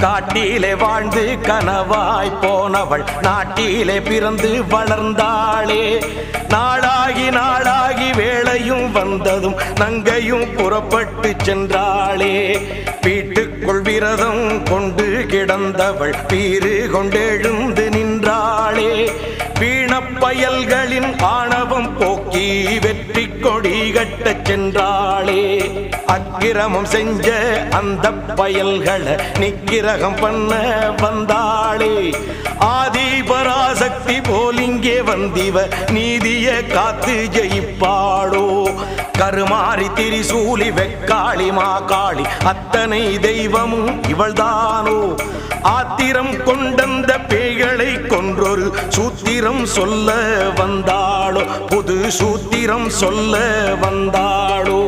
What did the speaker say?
காட்டிலே வாழ்ந்து கனவாய் போனவள் நாட்டிலே பிறந்து வளர்ந்தாளே. நாளாகி வேளையும் வந்ததும் நங்கையும் புறப்பட்டு சென்றாளே. வீட்டுக்குள் விரதம் கொண்டு கிடந்தவள் பீறு கொண்டெழுந்து நின்றாளே. வீணப்பயல்களின் ஆணவம் போக்கி வெற்றி கொடி கட்டச் சென்றாளே. அக்கிரமம் செஞ்ச அந்த பயல்களை நிக்கிரகம் பண்ண வந்தாளே. ஆதி பராசக்தி போலிங்கே வந்திவ நீதிய காத்து ஜெயிப்பாளோ. கருமாறி திரிசூலி வெக்காளி மாகாளி அத்தனை தெய்வமும் இவள்தானோ. ஆத்திரம் கொண்டந்த பேய்களை கொன்றொரு சூத்திரம் சொல்ல வந்தாளோ. புது சூத்திரம் சொல்ல வந்தாளோ.